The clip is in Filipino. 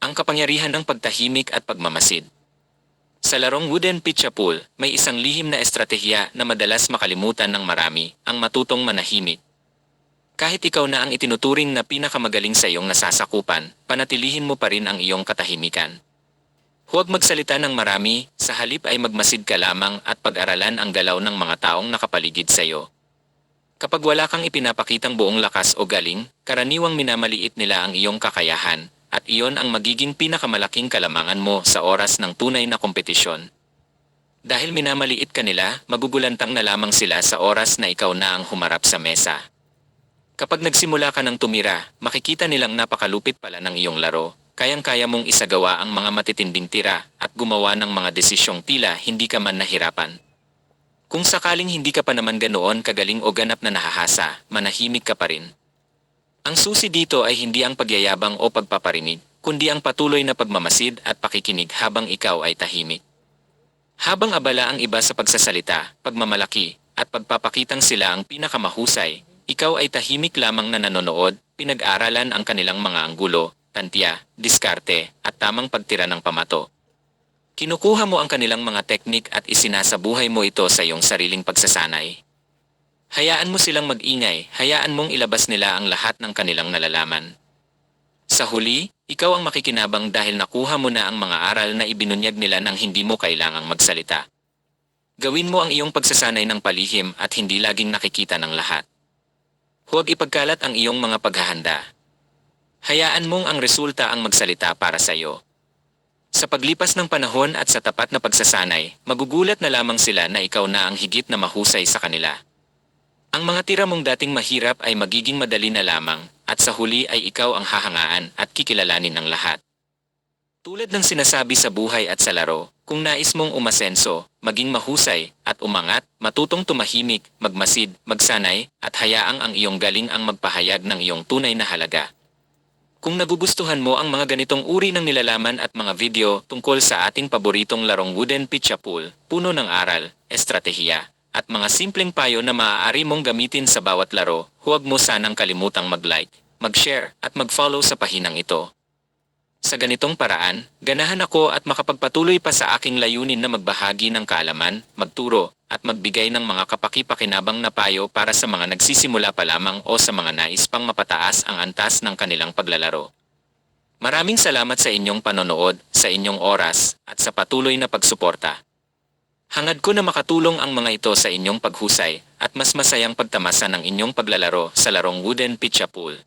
ang kapangyarihan ng pagtahimik at pagmamasid. Sa larong Wooden Pitcha Pool, may isang lihim na estratehiya na madalas makalimutan ng marami, ang matutong manahimik. Kahit ikaw na ang itinuturing na pinakamagaling sa iyong nasasakupan, panatilihin mo pa rin ang iyong katahimikan. Huwag magsalita ng marami, sa halip ay magmasid ka lamang at pag-aralan ang galaw ng mga taong nakapaligid sa iyo. Kapag wala kang ipinapakitang buong lakas o galing, karaniwang minamaliit nila ang iyong kakayahan, at iyon ang magiging pinakamalaking kalamangan mo sa oras ng tunay na kompetisyon. Dahil minamaliit ka nila, magugulantang na lamang sila sa oras na ikaw na ang humarap sa mesa. Kapag nagsimula ka ng tumira, makikita nilang napakalupit pala ng iyong laro, kayang-kaya mong isagawa ang mga matitinding tira at gumawa ng mga desisyong tila hindi ka man nahirapan. Kung sakaling hindi ka pa naman ganoon kagaling o ganap na nahahasa, manahimik ka pa rin. Ang susi dito ay hindi ang pagyayabang o pagpaparinig, kundi ang patuloy na pagmamasid at pakikinig habang ikaw ay tahimik. Habang abala ang iba sa pagsasalita, pagmamalaki, at pagpapakitang sila ang pinakamahusay, ikaw ay tahimik lamang na nanonood, pinag-aralan ang kanilang mga anggulo, tantya, diskarte, at tamang pagtira ng pamato. Kinukuha mo ang kanilang mga teknik at isinasabuhay mo ito sa iyong sariling pagsasanay. Hayaan mo silang mag-ingay, hayaan mong ilabas nila ang lahat ng kanilang nalalaman. Sa huli, ikaw ang makikinabang dahil nakuha mo na ang mga aral na ibinunyag nila nang hindi mo kailangang magsalita. Gawin mo ang iyong pagsasanay ng palihim at hindi laging nakikita ng lahat. Huwag ipagkalat ang iyong mga paghahanda. Hayaan mong ang resulta ang magsalita para sa iyo. Sa paglipas ng panahon at sa tapat na pagsasanay, magugulat na lamang sila na ikaw na ang higit na mahusay sa kanila. Ang mga tira mong dating mahirap ay magiging madali na lamang, at sa huli ay ikaw ang hahangaan at kikilalanin ng lahat. Tulad ng sinasabi sa buhay at sa laro, kung nais mong umasenso, maging mahusay, at umangat, matutong tumahimik, magmasid, magsanay, at hayaang ang iyong galing ang magpahayag ng iyong tunay na halaga. Kung nagugustuhan mo ang mga ganitong uri ng nilalaman at mga video tungkol sa ating paboritong larong Wooden Pitcha Pool, puno ng aral, estratehiya, at mga simpleng payo na maaari mong gamitin sa bawat laro, huwag mo sanang kalimutang mag-like, mag-share, at mag-follow sa pahinang ito. Sa ganitong paraan, ganahan ako at makapagpatuloy pa sa aking layunin na magbahagi ng kaalaman, magturo, at magbigay ng mga kapaki-pakinabang na payo para sa mga nagsisimula pa lamang o sa mga nais pang mapataas ang antas ng kanilang paglalaro. Maraming salamat sa inyong panonood, sa inyong oras, at sa patuloy na pagsuporta. Hangad ko na makatulong ang mga ito sa inyong paghusay at mas masayang pagtamasa ng inyong paglalaro sa larong Wooden Pitcha Pool.